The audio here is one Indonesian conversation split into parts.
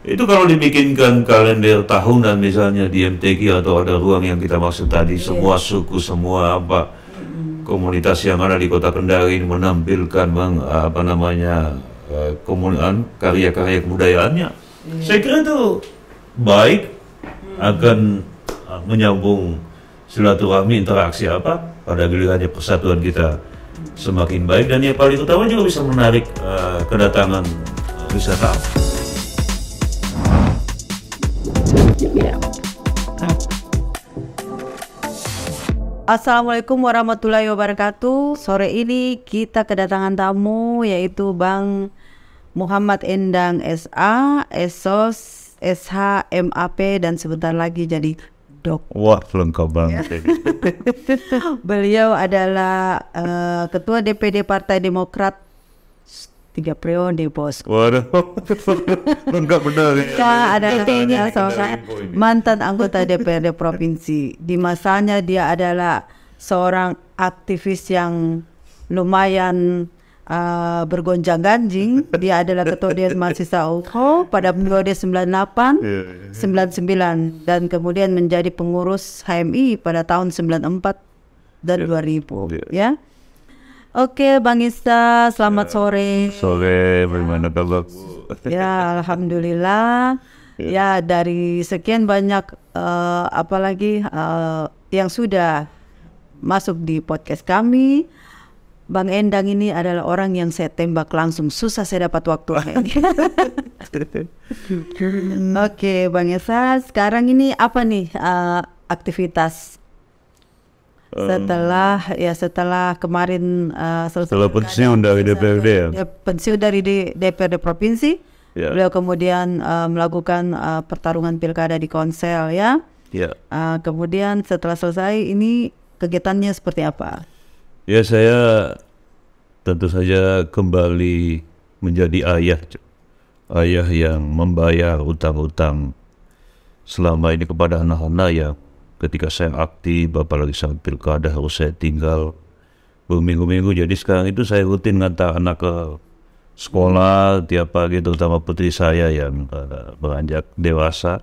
Itu kalau dibikinkan kalender tahunan misalnya di MTQ atau ada ruang yang kita maksud tadi, semua suku, semua komunitas yang ada di Kota Kendari ini menampilkan karya-karya kebudayaannya. Saya kira itu baik, akan menyambung silaturahmi, interaksi pada gilirannya persatuan kita semakin baik, dan yang paling utama juga bisa menarik kedatangan wisatawan. Assalamualaikum warahmatullahi wabarakatuh. Sore ini kita kedatangan tamu yaitu Bang Muhammad Endang SA, SOS, SH, MAP, dan sebentar lagi jadi Dok. Wah, lengkap banget. Beliau adalah Ketua DPD Partai Demokrat 3 periode, Bos. Waduh, lengkap benar. Kita adalah mantan anggota DPRD Provinsi. Di masanya dia adalah seorang aktivis yang lumayan bergonjang-ganjing. Dia adalah Ketua Dewan Mahasiswa UKHO pada periode 98, 99, dan kemudian menjadi pengurus HMI pada tahun 94 dan 2000. Ya. Oke, Bang Ista, selamat sore. Sore, bagaimana kabar? Ya, alhamdulillah. Ya, dari sekian banyak apalagi yang sudah masuk di podcast kami, Bang Endang ini adalah orang yang saya tembak langsung, susah saya dapat waktu. Oke, Bang Ista, sekarang ini apa nih aktivitas? Setelah kemarin setelah pensiun dari DPRD pensiun dari DPRD Provinsi, beliau kemudian melakukan pertarungan pilkada di Konsel, ya. Kemudian setelah selesai ini kegiatannya seperti apa? Ya, saya tentu saja kembali menjadi ayah yang membayar utang-utang selama ini kepada anak-anak yang ketika saya aktif, apalagi saat pilkada harus saya tinggal berminggu-minggu. Jadi sekarang itu saya rutin ngantar anak ke sekolah tiap pagi, terutama putri saya yang beranjak dewasa.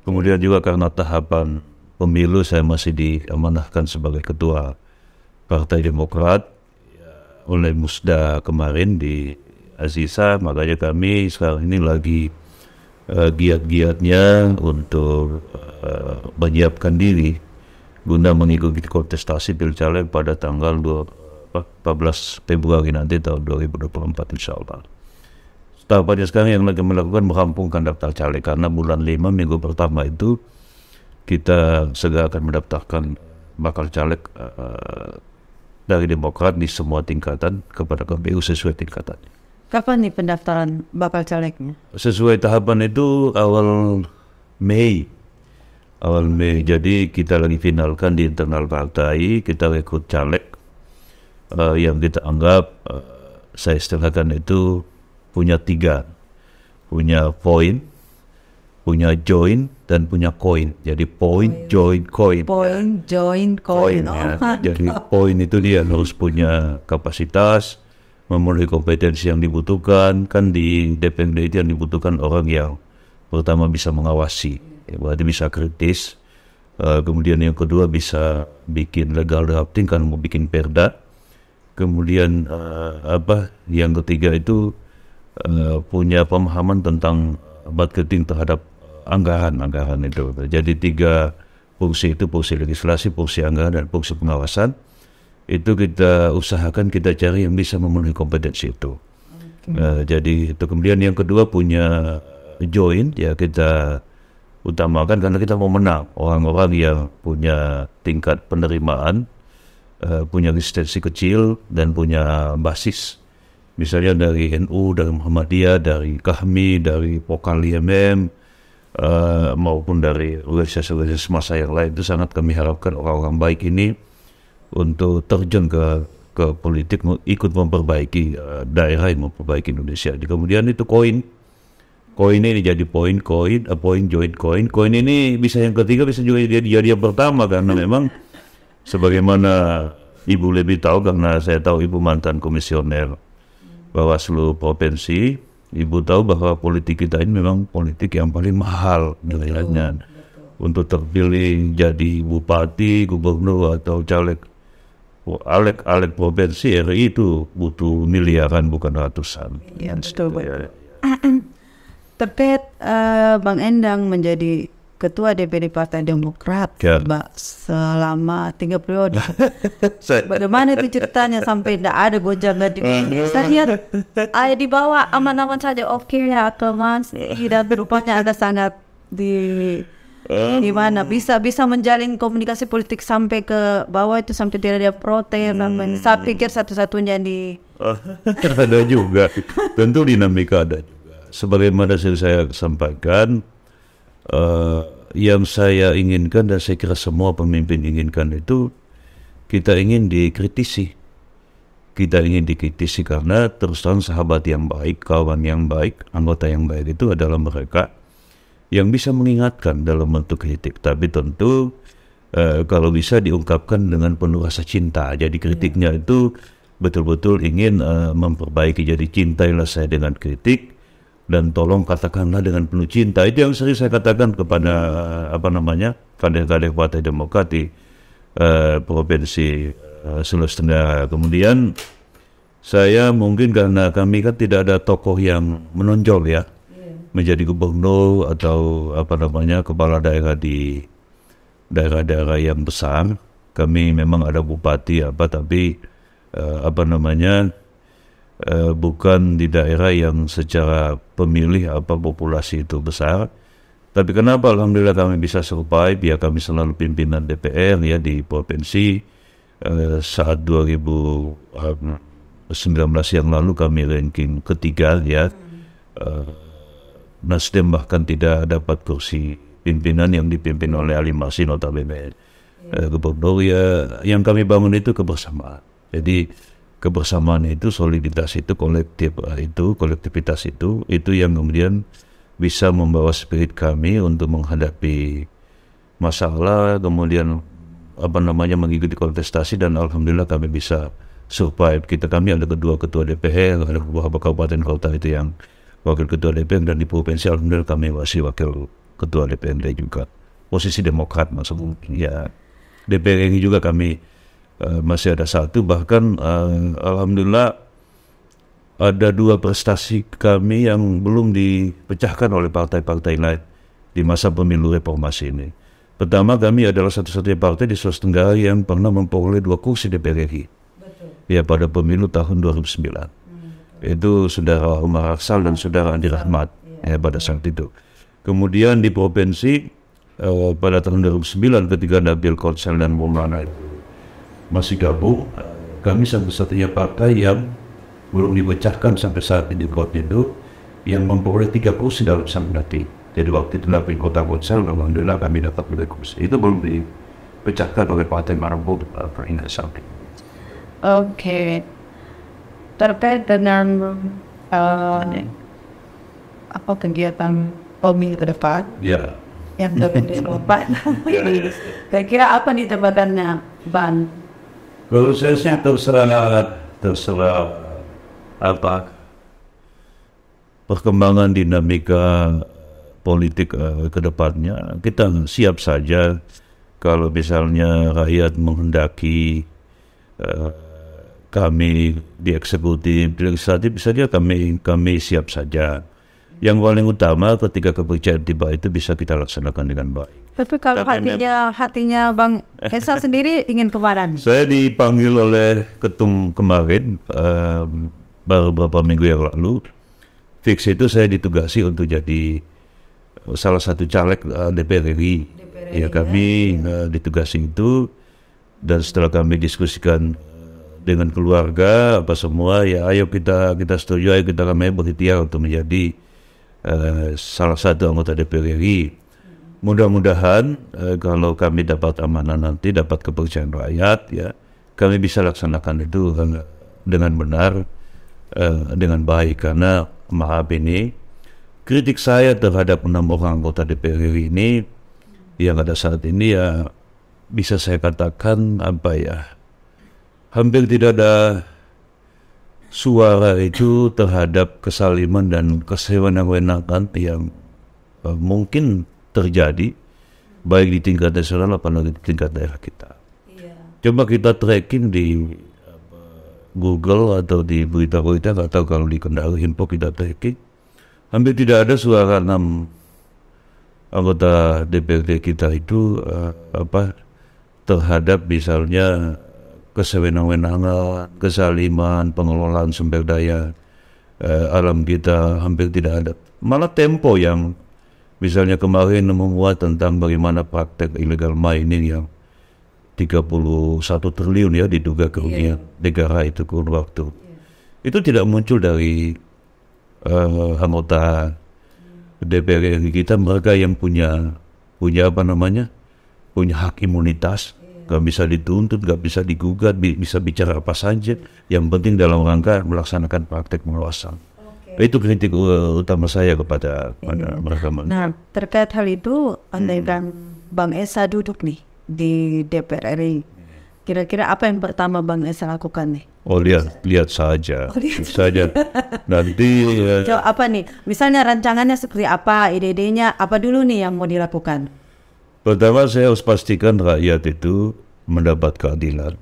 Kemudian juga karena tahapan pemilu saya masih diamanahkan sebagai ketua Partai Demokrat oleh Musda kemarin di Aziza, makanya kami sekarang ini lagi giat-giatnya untuk menyiapkan diri guna mengikuti kontestasi pilcaleg pada tanggal 14 Februari nanti tahun 2024 insya Allah. Tahapannya sekarang yang lagi melakukan merampungkan daftar caleg, karena bulan 5 minggu pertama itu kita segera akan mendaftarkan bakal caleg dari Demokrat di semua tingkatan kepada KPU sesuai tingkatannya. Kapan nih pendaftaran bakal calegnya? Sesuai tahapan itu awal Mei. Jadi kita lagi finalkan di internal partai, kita rekrut caleg yang kita anggap saya istilahkan itu punya 3, punya point, punya join, dan punya coin. Jadi point, join, coin. Point, join, coin. Jadi point itu dia harus punya kapasitas, memenuhi kompetensi yang dibutuhkan. Kan di DPRD itu yang dibutuhkan orang yang pertama bisa mengawasi, berarti bisa kritis. Kemudian yang kedua bisa bikin legal drafting, kan mau bikin perda. Kemudian yang ketiga itu punya pemahaman tentang marketing terhadap anggaran itu. Jadi 3 fungsi itu, fungsi legislasi, fungsi anggaran, dan fungsi pengawasan. Itu kita usahakan kita cari yang bisa memenuhi kompetensi itu. Jadi itu. Kemudian yang kedua punya join, ya kita utamakan karena kita mau menang orang-orang yang punya tingkat penerimaan, punya resistensi kecil dan punya basis, misalnya dari NU, dari Muhammadiyah, dari KHMI, dari Pokal IMM, maupun dari organisasi-organisasi massa yang lain. Itu sangat kami harapkan orang-orang baik ini untuk terjun ke politik, ikut memperbaiki daerah, yang memperbaiki Indonesia. Kemudian itu koin ini jadi point, join, coin. Koin ini bisa yang ketiga, bisa juga jadi yang pertama, karena memang sebagaimana Ibu lebih tahu, karena saya tahu Ibu mantan komisioner Bawaslu Provinsi, Ibu tahu bahwa politik kita ini memang politik yang paling mahal nilainya. Untuk terpilih jadi bupati, gubernur atau caleg provinsi RI itu butuh miliaran bukan ratusan. Ya, betul. Tapi Bang Endang menjadi Ketua DPD Partai Demokrat selama 3 periode. Bagaimana itu ceritanya sampai tidak ada gonjang di saya lihat di bawah aman-aman saja, oke ya Mas, dan rupanya ada sangat di mana bisa menjalin komunikasi politik sampai ke bawah itu, sampai tidak ada protes. Saya pikir satu-satunya di ada juga, tentu dinamika ada juga. Sebagaimana saya sampaikan, yang saya inginkan dan saya kira semua pemimpin inginkan itu, kita ingin dikritisi. Kita ingin dikritisi karena terus terang sahabat yang baik, kawan yang baik, anggota yang baik itu adalah mereka yang bisa mengingatkan dalam bentuk kritik. Tapi tentu kalau bisa diungkapkan dengan penuh rasa cinta. Jadi kritiknya itu betul-betul ingin memperbaiki. Jadi cintailah saya dengan kritik, dan tolong katakanlah dengan penuh cinta. Itu yang sering saya katakan kepada kader-kader Partai Demokrat di Provinsi Sulawesi Tenggara. Kemudian saya mungkin karena kami kan tidak ada tokoh yang menonjol ya, menjadi gubernur atau kepala daerah di daerah-daerah yang besar. Kami memang ada bupati tapi bukan di daerah yang secara pemilih populasi itu besar. Tapi kenapa alhamdulillah kami bisa survive ya, kami selalu pimpinan DPR ya di provinsi. Saat 2019 yang lalu kami ranking ketiga ya. Nasdem bahkan tidak dapat kursi pimpinan yang dipimpin oleh Ali Masih notabene gubernur ya. Yang kami bangun itu kebersamaan. Jadi kebersamaan itu, soliditas itu, kolektivitas itu yang kemudian bisa membawa spirit kami untuk menghadapi masalah, kemudian mengikuti kontestasi, dan alhamdulillah kami bisa survive. Kami ada kedua ketua DPR, ada beberapa kabupaten kota itu yang wakil ketua DPR, dan di provinsi alhamdulillah kami masih wakil ketua DPRD juga. Posisi Demokrat maksudnya. Ya, DPR ini juga kami masih ada satu, bahkan alhamdulillah ada 2 prestasi kami yang belum dipecahkan oleh partai-partai lain di masa pemilu reformasi ini. Pertama, kami adalah satu-satunya partai di Sulawesi Tenggara yang pernah memperoleh 2 kursi DPR RI. Ya, pada pemilu tahun 2009. Itu Saudara Umar Aksal dan Saudara Andi Rahmat ya, pada saat itu. Kemudian di provinsi pada tahun 2009 ketika Nabil Konsel dan Maulana masih gabung, kami satu-satunya partai yang belum dipecahkan sampai saat ini itu yang memperoleh 3 kursi dalam Samdati. Jadi waktu itu Nabil Kota Konsel, alhamdulillah kami dapat 2 kursi. Itu belum dipecahkan oleh partai manapun peringat sampai. Oke. Terkait dengan kegiatan pemilu ke depan? Ya. Yang dapat dilakukan. Kira-kira apa nih jabatannya, Bang? Kalau saya sih terserah perkembangan dinamika politik ke depannya. Kita siap saja kalau misalnya rakyat menghendaki kami di eksekutif, di legislatif saja kami siap saja. Yang paling utama ketika kepercayaan tiba itu bisa kita laksanakan dengan baik. Tapi kalau hatinya Bang Hesa sendiri ingin kemana? Saya dipanggil oleh ketum kemarin baru beberapa minggu yang lalu. Fix itu saya ditugasi untuk jadi salah satu caleg DPR RI. Ya, kami ditugasi itu, dan setelah kami diskusikan dengan keluarga semua, ya ayo kita setuju, ayo kami berikhtiar untuk menjadi salah satu anggota DPR RI. Mudah-mudahan kalau kami dapat amanah nanti, dapat kepercayaan rakyat, ya kami bisa laksanakan itu dengan benar, dengan baik. Karena maaf ini, kritik saya terhadap 6 orang anggota DPR RI ini yang ada saat ini ya bisa saya katakan hampir tidak ada suara itu terhadap kesaliman dan kesewenang-wenangan yang mungkin terjadi baik di tingkat nasional apalagi di tingkat daerah kita. Coba kita tracking di Google atau di berita-berita, nggak tahu kalau di Kendari Info kita tracking, hampir tidak ada suara 6 anggota DPRD kita itu terhadap misalnya kesewenang-wenangan, kesaliman, pengelolaan sumber daya alam kita hampir tidak ada. Malah Tempo yang misalnya kemarin memuat tentang bagaimana praktek illegal mining yang 31 triliun ya diduga kerugian negara itu kurun waktu. Itu tidak muncul dari anggota DPR kita, mereka yang punya punya hak imunitas. Gak bisa dituntut, gak bisa digugat, bisa bicara apa saja. Yang penting dalam rangka melaksanakan praktek pengawasan. Itu kritik utama saya kepada mereka. Nah, terkait hal itu, andaikan Bang Esa duduk nih di DPR RI, kira-kira apa yang pertama Bang Esa lakukan nih? Oh, lihat saja. Saja. Nanti apa nih? Misalnya rancangannya seperti apa, ide-idenya apa dulu nih yang mau dilakukan? Pertama saya harus pastikan rakyat itu mendapat keadilan,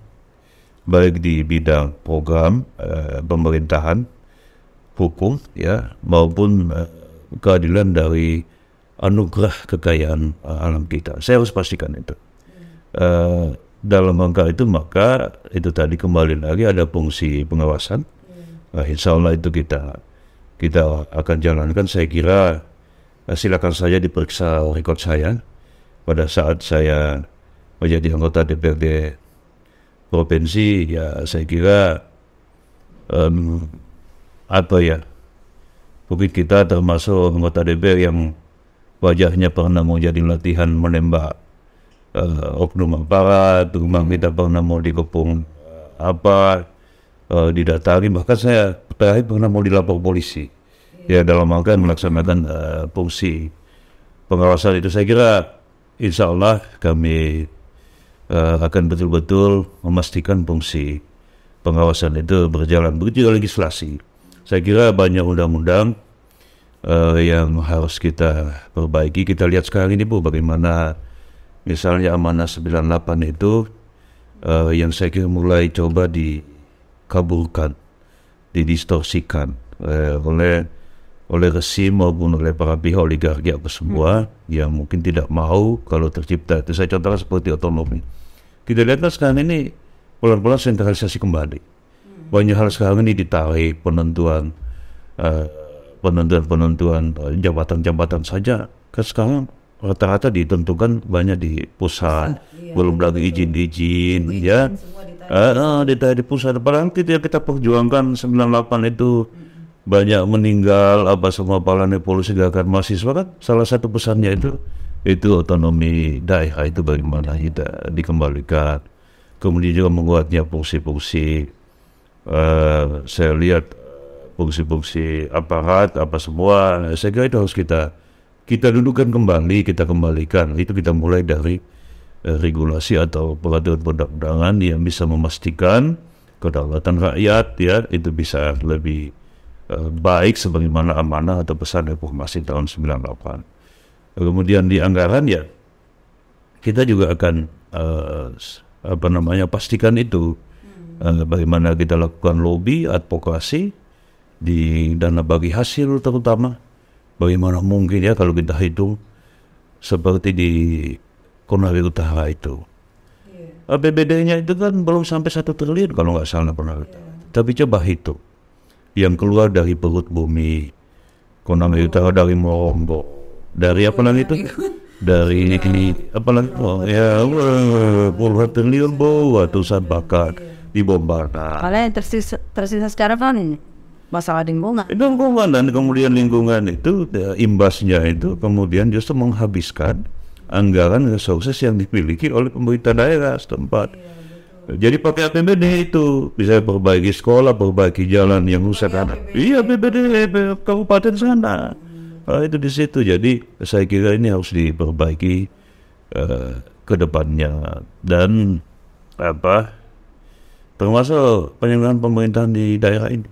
baik di bidang program pemerintahan, hukum, ya, maupun keadilan dari anugerah kekayaan alam kita. Saya harus pastikan itu. Dalam rangka itu maka itu tadi kembali lagi ada fungsi pengawasan. Insya Allah itu kita akan jalankan. Saya kira silakan saja diperiksa rekod saya. Pada saat saya menjadi anggota DPRD provinsi, ya saya kira mungkin kita termasuk anggota DPR yang wajahnya pernah mau jadi latihan menembak oknum aparat, rumah kita pernah mau dikepung didatari, bahkan saya terakhir pernah mau dilapor polisi. Ya dalam rangka melaksanakan fungsi pengawasan itu. Saya kira insya Allah kami akan betul-betul memastikan fungsi pengawasan itu berjalan. Begitu legislasi. Saya kira banyak undang-undang yang harus kita perbaiki. Kita lihat sekarang ini Bu, bagaimana misalnya Amanah 98 itu yang saya kira mulai coba dikaburkan, didistorsikan oleh resim maupun oleh para pihak oligarki apa semua yang mungkin tidak mau kalau tercipta itu. Saya contohkan seperti otonomi. Kita lihat sekarang ini pelan-pelan sentralisasi kembali. Banyak hal sekarang ini ditarik penentuan jabatan-jabatan saja. Kan sekarang rata-rata ditentukan banyak di pusat, belum lagi izin ya. Ditarik di pusat. Padahal kita perjuangkan 98 itu banyak meninggal semua pahlawan revolusi gerakan mahasiswa kan, salah satu pesannya itu otonomi daerah itu bagaimana kita dikembalikan. Kemudian juga menguatnya fungsi-fungsi saya lihat fungsi-fungsi aparat semua, saya kira itu harus kita dudukkan kembali, kita kembalikan. Itu kita mulai dari regulasi atau peraturan perundang-undangan yang bisa memastikan kedaulatan rakyat, ya, itu bisa lebih baik sebagaimana amanah atau pesan reformasi tahun 98. Kemudian di anggaran, ya kita juga akan pastikan itu bagaimana kita lakukan lobby, advokasi di dana bagi hasil, terutama bagaimana mungkin ya kalau kita hitung seperti di Konawe Utara itu APBD-nya itu kan belum sampai 1 triliun kalau nggak salah pernah. Tapi coba hitung yang keluar dari perut bumi Konawe Utara, dari Morombo, dari apa lagi itu, dari apa lagi, puluhan triliun ratusan bakar dibombarkan. Kalau yang tersisa sekarang kan ini masalah lingkungan. Lingkungan, dan kemudian lingkungan itu imbasnya itu kemudian justru menghabiskan anggaran resources yang dimiliki oleh pemerintah daerah setempat. Jadi pakai APBD itu bisa perbaiki sekolah, perbaiki jalan yang rusak. Iya, APBD kabupaten sana. Itu di situ. Jadi saya kira ini harus diperbaiki ke depannya, dan termasuk penyelenggaraan pemerintahan di daerah ini.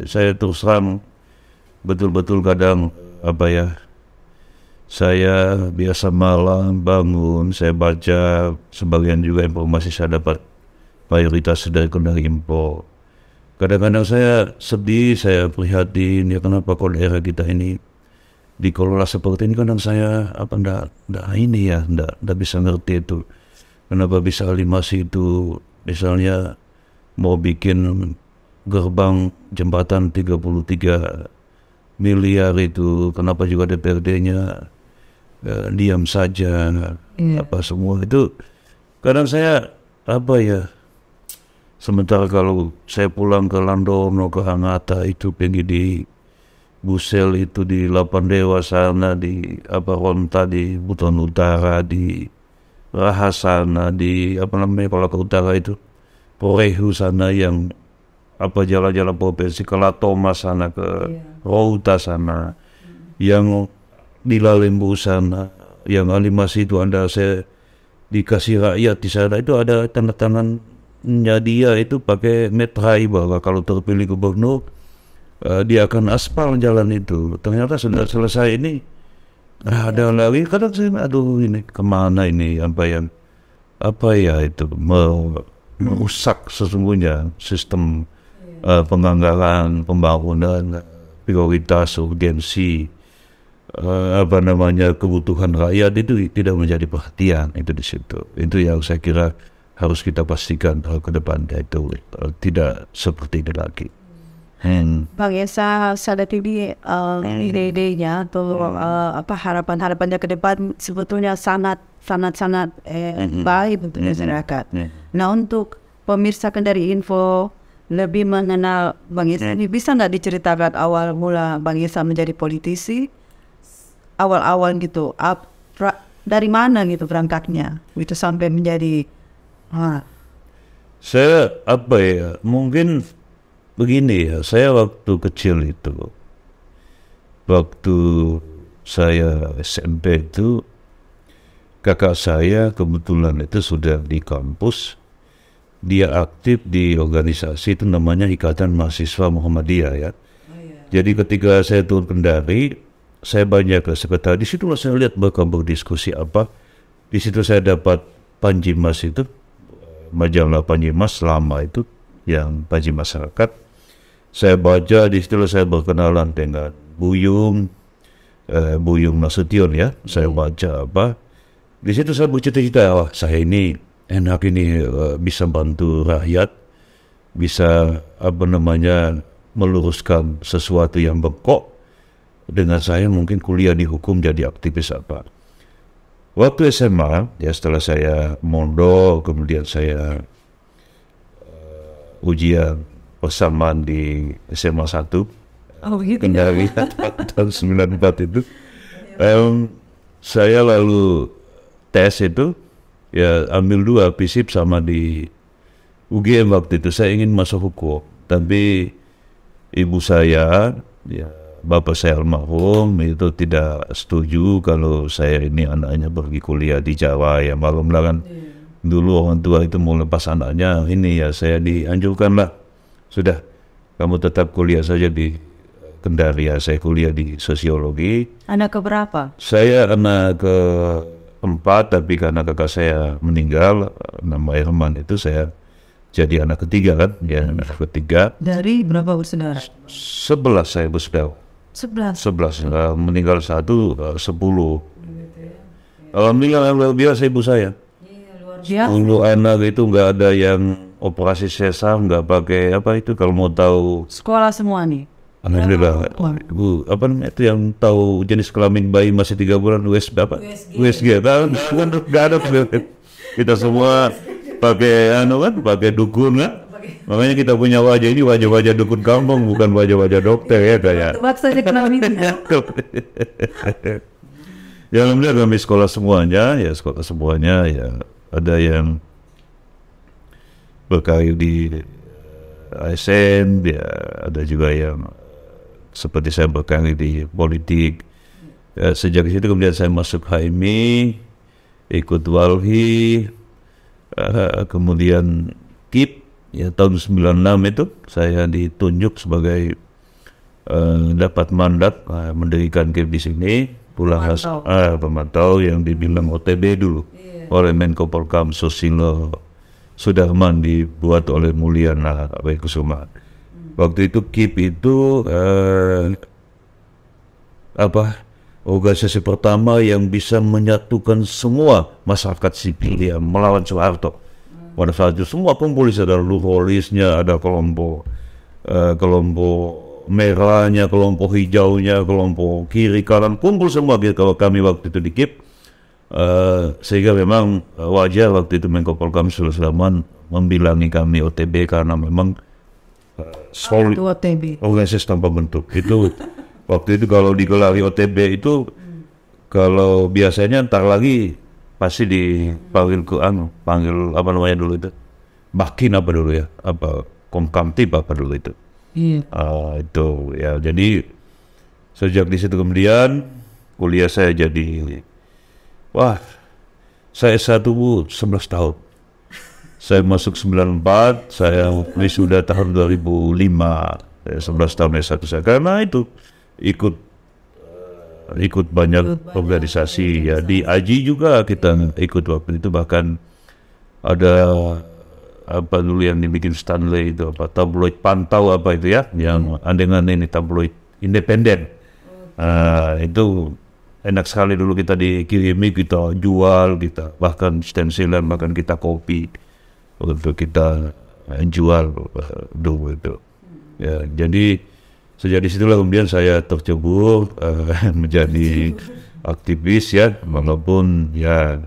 Saya terus terang betul-betul kadang saya biasa malam bangun, saya baca, sebagian juga informasi saya dapat mayoritas dari Kondarimpo. Kadang-kadang saya sedih, saya prihatin, ya kenapa kok daerah kita ini dikelola seperti ini. Kadang saya ndak bisa ngerti itu. Kenapa bisa Alimasi itu misalnya mau bikin gerbang jembatan 33 miliar itu, kenapa juga DPRD-nya diam saja, apa semua itu. Kadang saya sementara kalau saya pulang ke Landono, ke Hangata itu, pergi di Busel itu, di Lapandewa sana, di Ronta, di Buton Utara, di Raha sana, di kalau ke utara itu Porehu sana, yang jalan-jalan provinsi, ke Latoma sana, ke Routa sana, yang di Lalembu sana, yang Alimasi itu saya dikasih rakyat di sana, itu ada tanda tangannya dia itu pakai metrai bahwa kalau terpilih gubernur dia akan aspal jalan itu. Ternyata sudah selesai ini, ada lagi. Kadang saya ini kemana ini, itu merusak sesungguhnya sistem penganggaran, pembangunan, prioritas, urgensi, kebutuhan rakyat itu tidak menjadi perhatian itu di situ. Itu yang saya kira harus kita pastikan ke depan, itu tidak seperti ini lagi. Bang Esa, saya tinggi ide-idenya atau harapan-harapannya ke depan sebetulnya sangat baik untuk masyarakat. Nah, untuk pemirsa Kendari Info lebih mengenal Bang Esa ini, bisa nggak diceritakan awal mula Bang Esa menjadi politisi? Awal-awal gitu, dari mana gitu berangkatnya, gitu sampai menjadi saya mungkin begini ya. Saya waktu kecil itu, waktu saya SMP itu, kakak saya kebetulan itu sudah di kampus, dia aktif di organisasi itu namanya Ikatan Mahasiswa Muhammadiyah ya. Jadi ketika saya turun Kendari, saya banyak ke sekretariat. Di situlah saya lihat mereka berdiskusi Di situ saya dapat Panji Mas itu, majalah Panji Mas lama itu, yang Panji Masyarakat. Saya baca, di situlah saya berkenalan dengan Buyung Nasution ya. Saya baca di situ saya bercita-cita, saya ini enak ini bisa bantu rakyat, bisa meluruskan sesuatu yang bengkok. Dengan saya mungkin kuliah di hukum, jadi aktivis Waktu SMA ya, setelah saya mondok, kemudian saya ujian persamaan di SMA 1 Kendari tahun 94 itu, saya lalu tes itu ya, ambil 2 FISIP sama di UGM. Waktu itu saya ingin masuk hukum, tapi ibu saya ya, bapak saya almarhum itu tidak setuju kalau saya ini anaknya pergi kuliah di Jawa ya. Maklum kan dulu orang tua itu mau lepas anaknya ini ya, saya dianjurkan sudah kamu tetap kuliah saja di Kendari ya. Saya kuliah di sosiologi. Anak keberapa? Saya anak ke-4, tapi karena kakak saya meninggal, nama Herman itu, saya jadi anak ketiga kan ya, anak ketiga. Dari berapa bersaudara? 11 saya bersaudara. 11 meninggal 1, 10. Alhamdulillah luar biasa ibu saya. Dulu anak itu nggak ada yang operasi sesar, nggak pakai itu kalau mau tahu. Sekolah semua nih. Alhamdulillah. Ibu itu yang tahu jenis kelamin bayi masih 3 bulan USG kan nggak ada. Kita semua pakai pakai dukun kan. Makanya kita punya wajah ini wajah-wajah dukun kampung, bukan wajah-wajah dokter ya kayak. Maksudnya kenal itu. Ya alhamdulillah kami sekolah semuanya ya, ada yang berkarir di ASN ya, ada juga yang seperti saya berkarir di politik. Ya, sejak itu kemudian saya masuk HMI, ikut Walhi, kemudian KIP ya tahun 96 itu saya ditunjuk sebagai dapat mandat mendirikan camp di sini. Pulang pemantau yang dibilang OTB dulu oleh Menko Polkam Susilo Sudarman, dibuat oleh Mulyana Kusuma. Waktu itu KIP itu organisasi pertama yang bisa menyatukan semua masyarakat sipil yang melawan Soeharto. Pada saat itu semua kumpul, ada Luholisnya, ada kelompok merahnya, kelompok hijaunya, kelompok kiri kanan, kumpul semua gitu. Kalau kami waktu itu di KIP, sehingga memang wajar waktu itu Menko Polkam Sudarman membilangi kami OTB karena memang solid organisasi tanpa bentuk. Itu waktu itu kalau digelari OTB itu, kalau biasanya ntar lagi pasti dipanggil panggil apa namanya dulu itu, Bakin apa dulu ya, Komkamtib apa dulu itu. Itu ya, jadi sejak di situ kemudian kuliah saya jadi, saya S1 11 tahun. Saya masuk 94, saya wisuda tahun 2005, 11 tahun S1 saya. Karena itu ikut banyak organisasi ya, di AJI juga kita ikut waktu itu, bahkan ada apa dulu yang dibikin Stanley itu, tabloid Pantau apa itu ya, yang dengan ini tabloid independen. Itu enak sekali dulu, kita dikirimi, kita jual, kita bahkan stensilan, bahkan kita kopi untuk kita jual dulu itu. Ya, jadi sejak disitulah kemudian saya tercebur menjadi aktivis ya, walaupun ya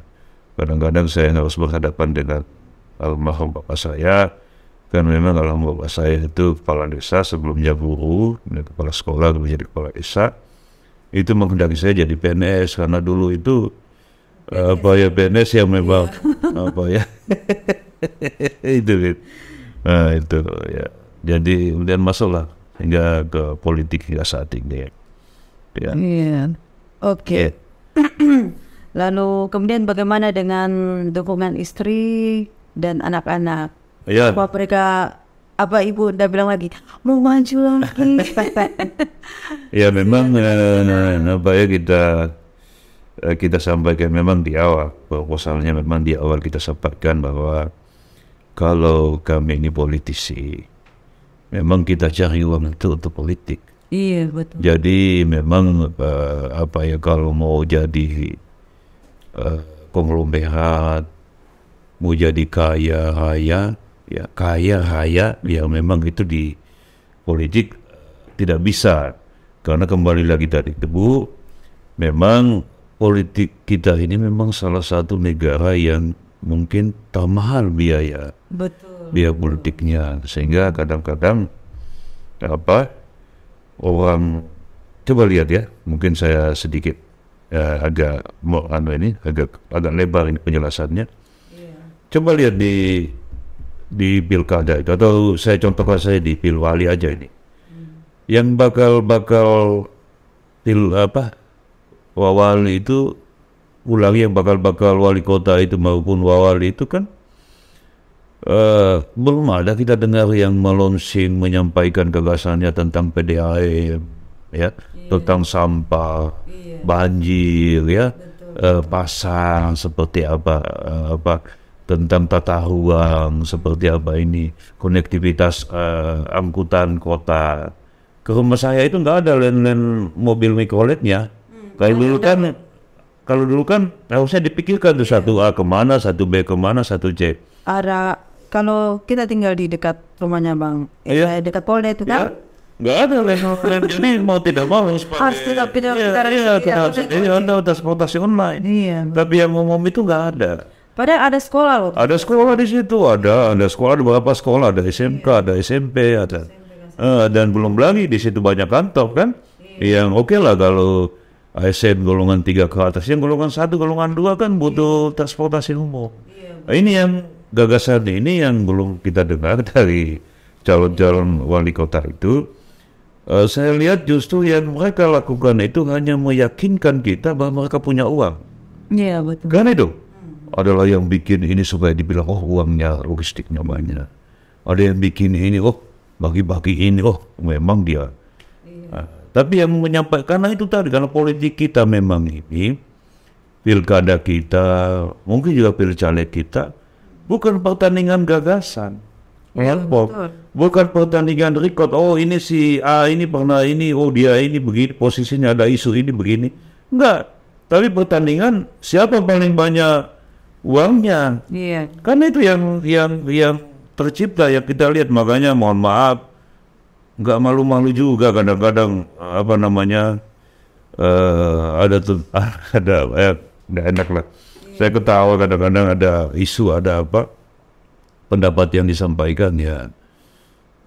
kadang-kadang saya harus berhadapan dengan almarhum bapak saya, kan memang almarhum bapak saya itu kepala desa, sebelumnya guru, kepala sekolah, kemudian jadi kepala desa. Itu menghendaki saya jadi PNS, karena dulu itu PNS yang memang itu ya. Jadi kemudian masuklah hingga ke politik hingga saat ini ya. Oke. Lalu kemudian bagaimana dengan dukungan istri dan anak-anak? Ya. Apa mereka, ibu udah bilang lagi mau maju lagi? Ya memang kita sampaikan memang di awal, proposalnya memang di awal kita sampaikan bahwa kalau kami ini politisi, memang kita cari uang itu untuk politik. Iya, betul. Jadi memang kalau mau jadi konglomerat, mau jadi kaya raya, ya memang itu di politik tidak bisa. Karena kembali lagi tadi Bu, memang politik kita ini memang salah satu negara yang mungkin termahal biaya politiknya, sehingga kadang-kadang orang, coba lihat ya, mungkin saya sedikit agak lebar ini penjelasannya. Coba lihat di pilkada itu, atau saya contohkan saya di Pilwali aja ini, yang bakal wawali itu yang bakal wali kota itu maupun wawali itu kan belum ada kita dengar yang melonsing menyampaikan gagasannya tentang PDAM ya, tentang sampah, banjir ya, pasar seperti apa, tentang tata ruang seperti apa, ini konektivitas angkutan kota. Ke rumah saya itu nggak ada len mobil mikroletnya. Kalau dulu kan harusnya dipikirkan tuh 1A kemana, 1B kemana, 1C. Ada, kalau kita tinggal di dekat rumahnya Bang, dekat Polda itu kan? Nggak ada len. Jadi mau tidak mau harus transportasi online. Iya. Tapi yang umum itu nggak ada. Padahal ada sekolah loh. Ada sekolah di situ, ada sekolah, ada beberapa sekolah, ada SMK, ada SMP, ada. Dan belum lagi di situ banyak kantor kan, yang oke lah kalau ASN golongan 3 ke atas, yang golongan 1, golongan 2 kan butuh transportasi umum. Ini yang gagasan ini yang belum kita dengar dari calon-calon wali kota itu. Saya lihat justru yang mereka lakukan itu hanya meyakinkan kita bahwa mereka punya uang. Iya betul. Kan itu adalah yang bikin ini supaya dibilang uangnya, logistiknya banyak. Ada yang bikin ini, bagi-bagi ini, memang dia. Tapi yang menyampaikan, karena itu tadi, karena politik kita memang ini, pilkada kita, mungkin juga pilcaleg kita, bukan pertandingan gagasan. Bukan pertandingan record, ini si A ini pernah ini, dia ini begini, posisinya ada isu ini begini. Enggak, tapi pertandingan siapa paling banyak uangnya. Karena itu yang tercipta, yang kita lihat. Makanya mohon maaf, nggak malu-malu juga kadang-kadang nggak enak lah. Saya ketawa kadang-kadang ada isu, ada apa pendapat yang disampaikan, ya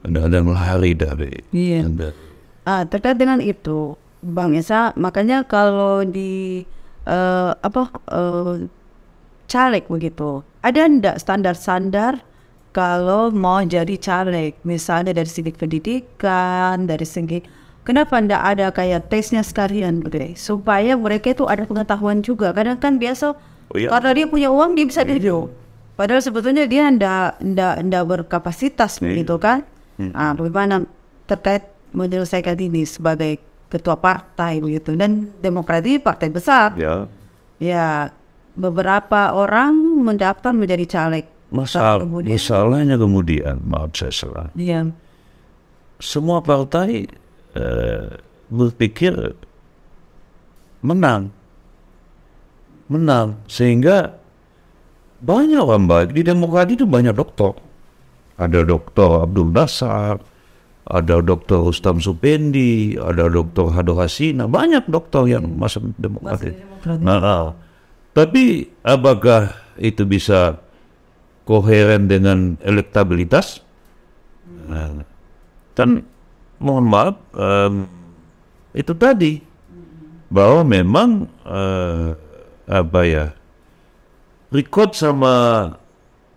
kadang-kadang lari dari. Terkait dengan itu, Bang Esa, makanya kalau di caleg begitu, ada ndak standar-standar kalau mau jadi caleg, misalnya dari segi pendidikan, dari segi kenapa ndak ada kayak tesnya sekalian gitu, supaya mereka itu ada pengetahuan juga. Kadang kan biasa karena dia punya uang dia bisa hidup, padahal sebetulnya dia ndak berkapasitas begitu kan. Bagaimana terkait menyelesaikan ini sebagai ketua partai begitu, dan Demokrat ini partai besar. Ya, beberapa orang mendaftar menjadi caleg. Masalahnya kemudian, maaf saya salah. Semua partai berpikir menang, sehingga banyak orang baik di Demokrat itu. Banyak dokter, ada Dokter Abdul Nasar, ada Dokter Rustam Supendi, ada Dokter Hado Hasina, banyak dokter yang masuk Demokrat. Tapi apakah itu bisa koheren dengan elektabilitas? Kan mohon maaf, itu tadi bahwa memang record sama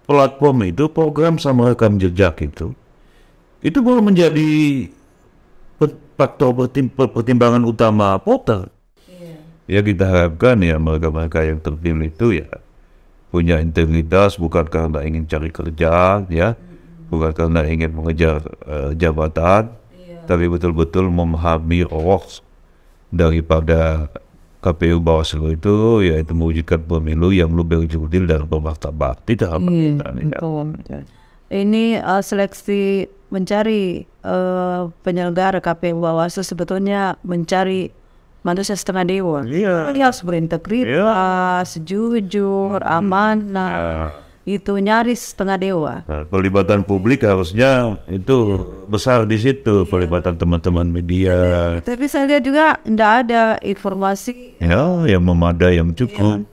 platform itu, program sama rekam jejak itu baru menjadi faktor pertimbangan utama voter. Ya kita harapkan ya mereka yang terpilih itu ya punya integritas, bukan karena ingin cari kerja, ya, bukan karena ingin mengejar jabatan, tapi betul-betul memahami roh daripada KPU Bawaslu itu, yaitu mewujudkan pemilu yang lebih jurdil dan bermartabat. Tidak apa ini seleksi mencari penyelenggara KPU Bawaslu sebetulnya mencari manusia setengah dewa. Dia harus berintegritas, jujur, amanah. Itu nyaris setengah dewa. Pelibatan publik harusnya itu besar di situ, pelibatan teman-teman media. Tapi saya lihat juga tidak ada informasi yang memadai, yang cukup.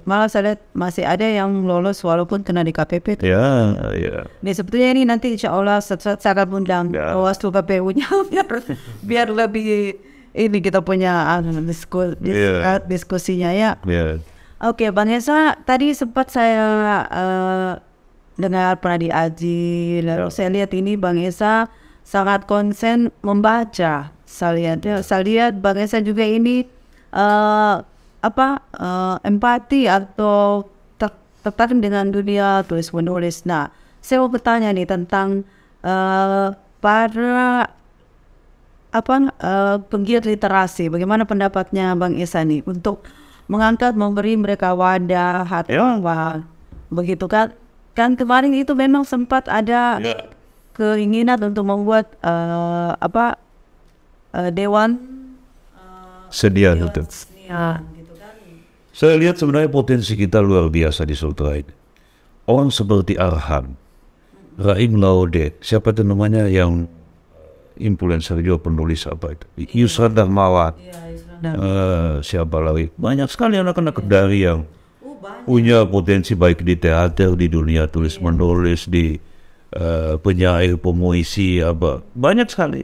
Malah saya lihat masih ada yang lolos walaupun kena di KPP. Ini sebetulnya ini nanti insya Allah saya akan undang Bawaslu KPU-nya biar lebih ini kita punya diskusinya ya. Oke, Bang Esa, tadi sempat saya dengar pernah di Aji, lalu saya lihat ini Bang Esa sangat konsen membaca. Saya lihat Bang Esa juga ini empati atau tertarik dengan dunia tulis menulis. Nah, saya mau bertanya nih tentang para penggiat literasi. Bagaimana pendapatnya Bang Esa nih untuk mengangkat, memberi mereka wadah atau begitu kan? Kan kemarin itu memang sempat ada keinginan untuk membuat dewan sedia itu. Saya lihat sebenarnya potensi kita luar biasa di Sultra ini. Orang seperti Arhan, Raim Laude, siapa itu namanya yang influencer juga, penulis apa itu, Yusran Darmawan, siapa lagi, banyak sekali anak-anak dari yang punya potensi baik di teater, di dunia tulis menulis, di penyair, pemuisi, banyak sekali.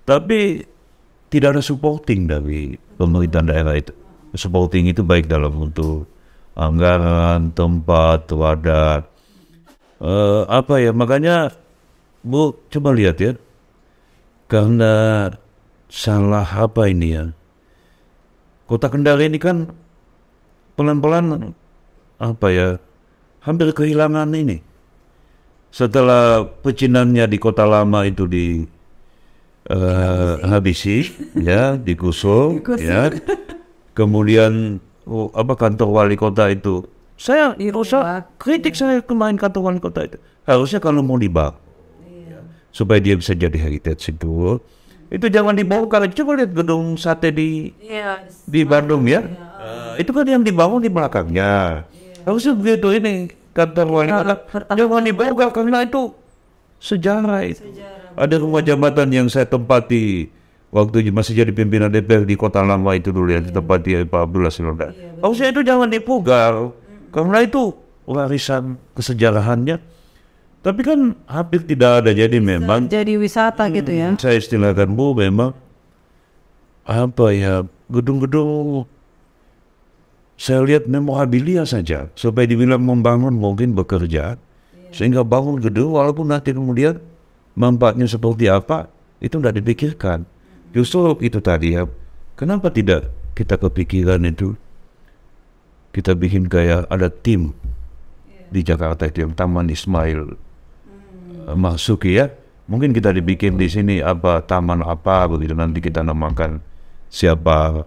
Tapi tidak ada supporting dari pemerintahan daerah itu. Supporting itu baik dalam bentuk anggaran, tempat, wadah, makanya Bu coba lihat ya, karena salah Kota Kendal ini kan pelan-pelan hampir kehilangan ini setelah pecinannya di Kota Lama itu habisi, ya, digusur, ya. Kemudian kantor wali kota itu, saya kritik saya kemarin kantor wali kota itu. Harusnya kalau mau dibangun, supaya dia bisa jadi heritage itu jangan dibongkar. Coba lihat gedung sate di Bandung, ya. Itu kan yang dibangun di belakangnya. Harusnya begitu ini kantor wali kota. Jangan dibongkar karena itu sejarah itu. Ada rumah jabatan yang saya tempati waktu masih jadi pimpinan DPR di Kota Lama itu dulu yang ditempati Pak Abdullah Silonda. Harusnya itu jangan dipugar karena itu warisan kesejarahannya. Tapi kan hampir tidak ada, jadi memang jadi wisata gitu ya. Saya istilahkan memang gedung-gedung saya lihat memorabilia saja supaya dibilang membangun mungkin bekerja sehingga bangun gedung walaupun nanti kemudian manfaatnya seperti apa itu tidak dipikirkan. Justru itu tadi ya, kenapa tidak kita kepikiran itu kita bikin kayak ada tim di Jakarta itu yang Taman Ismail Marzuki, ya. Mungkin kita dibikin di sini taman apa begitu, nanti kita namakan siapa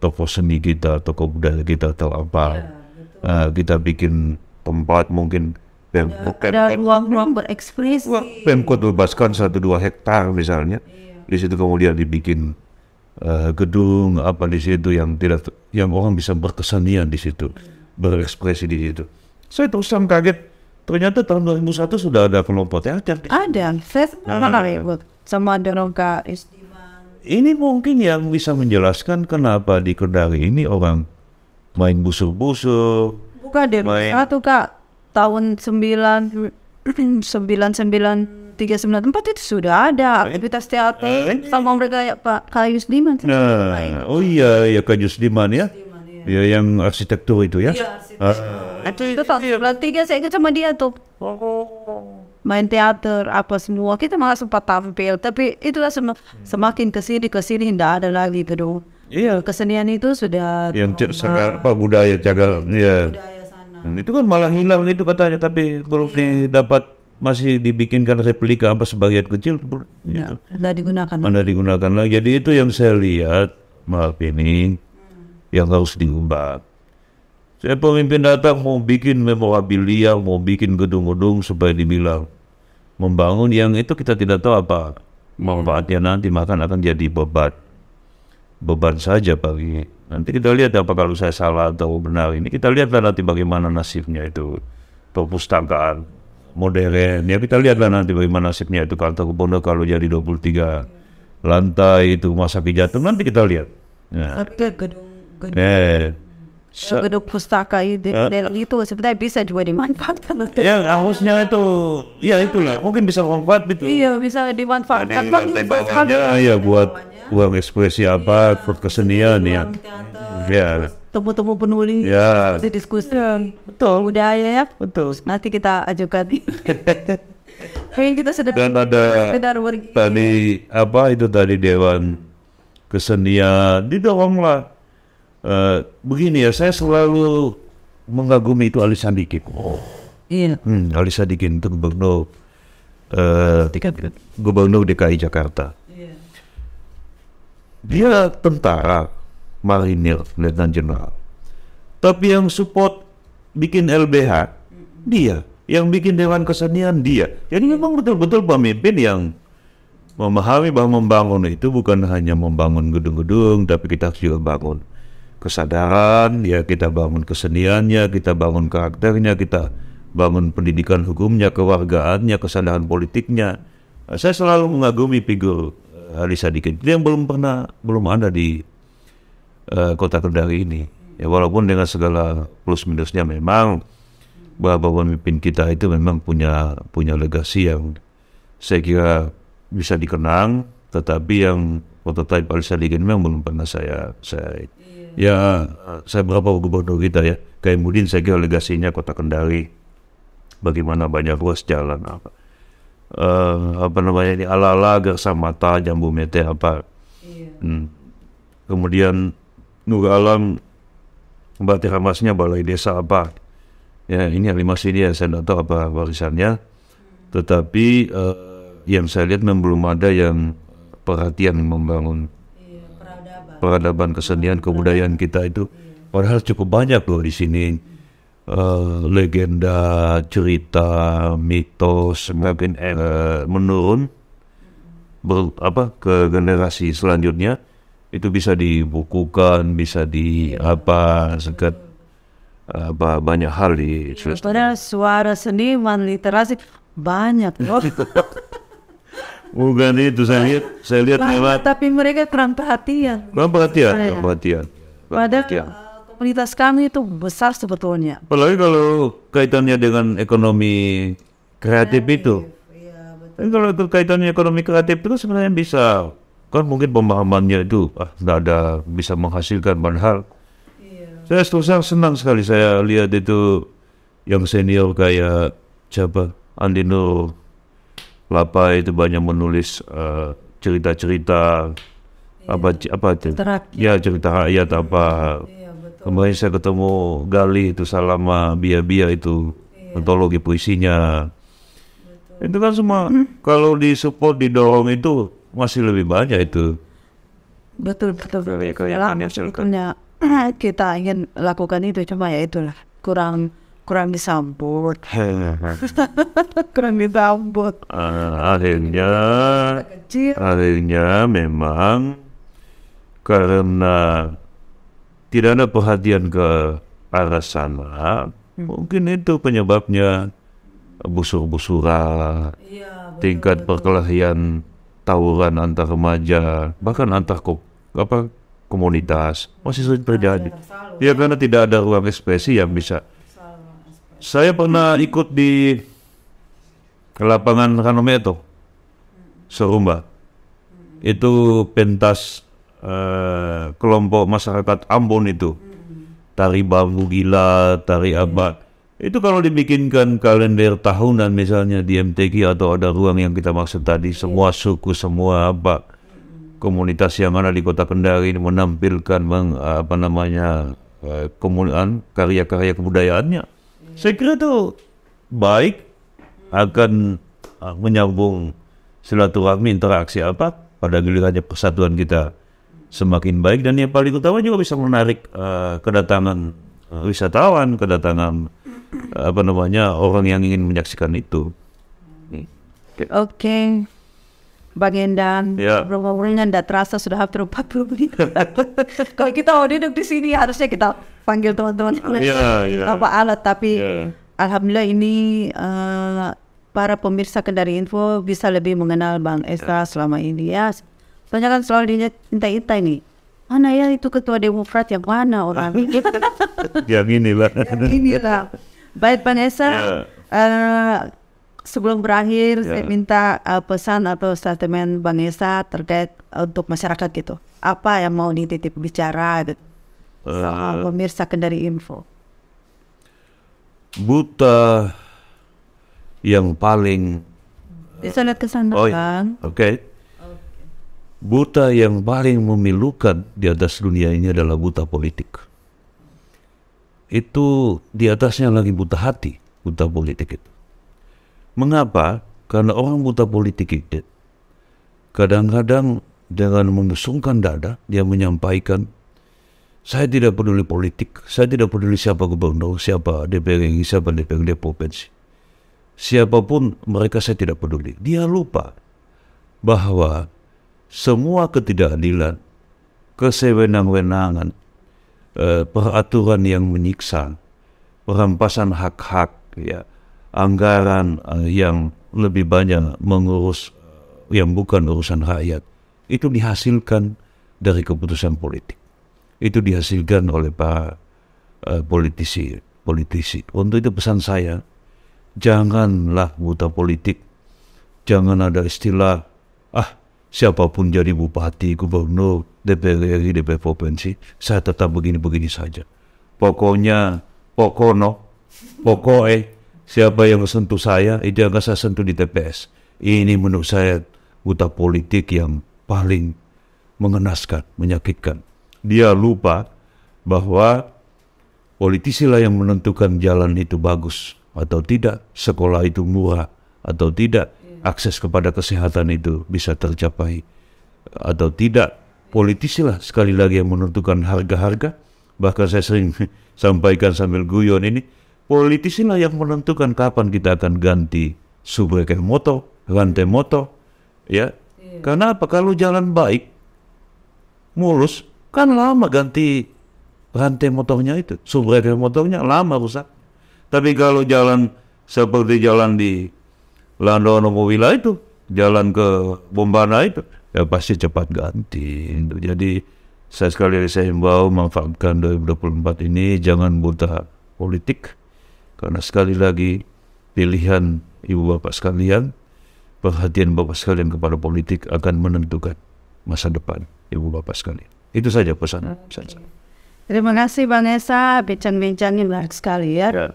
tokoh seni kita, tokoh budaya kita atau apa. Kita bikin tempat mungkin ada ruang berekspresi. Pemkot bebaskan 1-2 hektar misalnya. Di situ kemudian dibikin gedung di situ yang orang bisa berkesenian di situ, berekspresi di situ. Saya terus kaget, ternyata tahun 2001 sudah ada kelompok teater. Ada, saya sama dorong Kak Yusdiman. Ini mungkin yang bisa menjelaskan kenapa di Kendari ini orang main busur-busur. Bukan deh, satu Kak. Tahun 1939 itu sudah ada aktivitas teater sama mereka ya Pak Kak Yusdiman. Ya Kak Yusdiman ya. Ya yang arsitektur itu ya. Itu tahun 1993 saya ikut sama dia tuh. Main teater apa semua, kita malah sempat tampil, tapi itulah semakin kesini tidak ada lagi gedung. Iya. Kesenian itu sudah yang budaya jaga ya. Itu kan malah hilang itu katanya, tapi belum didapat, masih dibikinkan replika sebagian kecil. Tidak digunakan. Mana digunakan lagi. Jadi itu yang saya lihat, maaf ini yang harus diubah. Saya pemimpin datang mau bikin memorabilia, mau bikin gedung-gedung supaya dibilang membangun, yang itu kita tidak tahu apa manfaatnya nanti, makan akan jadi beban saja bagi. Nanti kita lihat apa kalau saya salah atau benar. Ini kita lihatlah nanti bagaimana nasibnya itu perpustakaan modern. Ya kita lihatlah nanti bagaimana nasibnya itu kantor gubernur kalau jadi 23 lantai itu masa jatuh, nanti kita lihat. Gedung pustaka itu sebenarnya bisa juga dimanfaatkan. Ya harusnya itu, ya itulah mungkin bisa manfaat itu. Iya bisa dimanfaatkan. Ya buat uang ekspresi buat kesenian ya. Ya. Temu-temu penulis, diskusi. Betul. Budaya ya. Betul. Nanti kita ajukan. Kita sudah. Dan ada tadi itu tadi Dewan Kesenian didoronglah. Begini ya, saya selalu mengagumi itu Ali Sadikin. Iya. Ali Sadikin itu gubernur DKI Jakarta. Dia tentara, marinir, letnan jenderal. Tapi yang support bikin LBH, dia. Yang bikin Dewan Kesenian, dia. Jadi memang betul-betul pemimpin yang memahami bahwa membangun itu bukan hanya membangun gedung-gedung, tapi kita harus juga bangun kesadaran, ya kita bangun keseniannya, kita bangun karakternya, kita bangun pendidikan hukumnya, kewargaannya, kesadaran politiknya. Saya selalu mengagumi figur Ali Sadikin. Dia yang belum ada di kota Kendari ini. Ya walaupun dengan segala plus minusnya memang bahwa pemimpin kita itu memang punya legasi yang saya kira bisa dikenang, tetapi yang prototipe Ali Sadikin memang belum pernah saya berapa gubernur kita ya. Kaimuddin saya kira legasinya kota Kendari. Bagaimana banyak ruas jalan ini ala-ala Gersamata, Jambu Mete kemudian Nur Alam Mbak Tiramasnya balai desa ya ini animasi dia, saya tidak tahu apa warisannya. Tetapi yang saya lihat memang belum ada yang perhatian membangun peradaban kesenian kebudayaan kita itu. Padahal cukup banyak loh di sini legenda, cerita, mitos semakin menurun ke generasi selanjutnya. Itu bisa dibukukan, bisa banyak hal di Padahal suara seniman literasi banyak loh. Bukan itu, saya lihat lewat. Tapi mereka kurang perhatian. Padahal komunitas kami itu besar sebetulnya. Apalagi kalau kaitannya dengan ekonomi kreatif itu. Kalau itu kaitannya ekonomi kreatif itu sebenarnya bisa, kan mungkin pemahamannya itu tidak ada bisa menghasilkan banyak hal. Saya terus senang sekali saya lihat itu yang senior kayak siapa, Andi Nur Lapa itu banyak menulis cerita-cerita cerita rakyat apa. Kemarin saya ketemu Gali itu Salama Bia itu antologi puisinya. Itu kan semua kalau disupport, didorong itu masih lebih banyak itu. Betul. Kita ingin lakukan itu, cuma ya itulah kurang disambut. Kurang disambut. Akhirnya memang karena tidak ada perhatian ke arah sana, mungkin itu penyebabnya busur-busuran, tingkat perkelahian, tawuran antar remaja, bahkan antar komunitas masih sering terjadi. Ya karena tidak ada ruang ekspresi yang bisa. Saya pernah ikut di lapangan Kanometo, Serumba. Itu pentas kelompok masyarakat Ambon itu. Tari bambu gila, tari abad. Itu kalau dibikinkan kalender tahunan misalnya di MTQ atau ada ruang yang kita maksud tadi, semua suku, semua komunitas yang ada di Kota Kendari menampilkan karya-karya kebudayaannya. Saya kira itu baik, akan menyambung silaturahmi, interaksi pada gilirannya persatuan kita semakin baik, dan yang paling utama juga bisa menarik kedatangan wisatawan, kedatangan orang yang ingin menyaksikan itu. Oke. Bang Endan, ngobrolnya tidak terasa sudah hampir 40 menit. Kalau kita mau duduk di sini harusnya kita panggil teman-teman alat, tapi alhamdulillah ini para pemirsa Kendari Info bisa lebih mengenal Bang Esa selama ini ya. Soalnya kan selalu diintai-intai nih, mana ya itu ketua Demokrat yang mana orang? Yang inilah. Baik Bang Esa. Sebelum berakhir, saya minta pesan atau statement Bang Esa terkait untuk masyarakat gitu. Apa yang mau dititip bicara sama pemirsa Kendari Info? Buta yang paling... Bisa lihat ke sana, Bang. Oke. Buta yang paling memilukan di atas dunia ini adalah buta politik. Itu di atasnya lagi buta hati, buta politik itu. Mengapa? Karena orang buta politik itu kadang-kadang dengan membusungkan dada dia menyampaikan, saya tidak peduli politik, saya tidak peduli siapa gubernur, siapa DPRD, siapa DPRD provinsi, siapapun mereka saya tidak peduli. Dia lupa bahwa semua ketidakadilan, kesewenang-wenangan, peraturan yang menyiksa, perampasan hak-hak, anggaran yang lebih banyak mengurus yang bukan urusan rakyat, itu dihasilkan dari keputusan politik. Itu dihasilkan oleh para politisi. Untuk itu pesan saya, janganlah buta politik. Jangan ada istilah, siapapun jadi bupati, gubernur, DPRD, DPR provinsi, saya tetap begini-begini saja. Pokoknya, siapa yang sentuh saya, itu akan saya sentuh di TPS. Ini menurut saya buta politik yang paling mengenaskan, menyakitkan. Dia lupa bahwa politisi lah yang menentukan jalan itu bagus atau tidak, sekolah itu murah atau tidak, akses kepada kesehatan itu bisa tercapai atau tidak. Politisi lah sekali lagi yang menentukan harga-harga. Bahkan saya sering sampaikan sambil guyon ini, politisi lah yang menentukan kapan kita akan ganti subreke motor, rantai motor, ya. Karena apa? Kalau jalan baik, mulus, kan lama ganti rantai motornya itu, subreke motornya lama rusak. Tapi kalau jalan seperti jalan di Landono Mowila itu, jalan ke Bombana itu, ya pasti cepat ganti. Jadi saya sekali lagi saya himbau manfaatkan 2024 ini, jangan buta politik, karena sekali lagi pilihan ibu bapak sekalian, perhatian bapak sekalian kepada politik akan menentukan masa depan ibu bapak sekalian. Itu saja pesan saya. Terima kasih Bang Esa, bincang-bincangnya menarik sekali ya.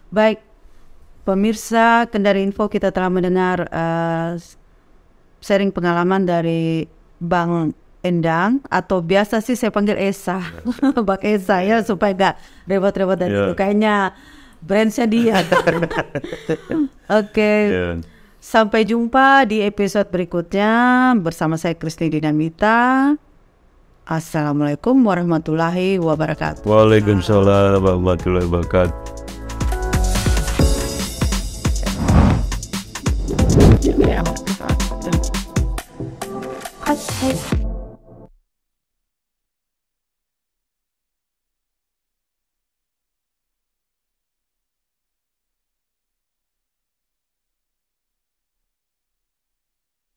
Baik, pemirsa Kendari Info, kita telah mendengar sharing pengalaman dari Bang Endang, atau biasa sih saya panggil Esa, Bang Esa ya, supaya gak repot-repot dan itu kayaknya brandsnya dia. Oke. Sampai jumpa di episode berikutnya bersama saya Krisni Dinamita. Assalamualaikum warahmatullahi wabarakatuh. Waalaikumsalam warahmatullahi wabarakatuh.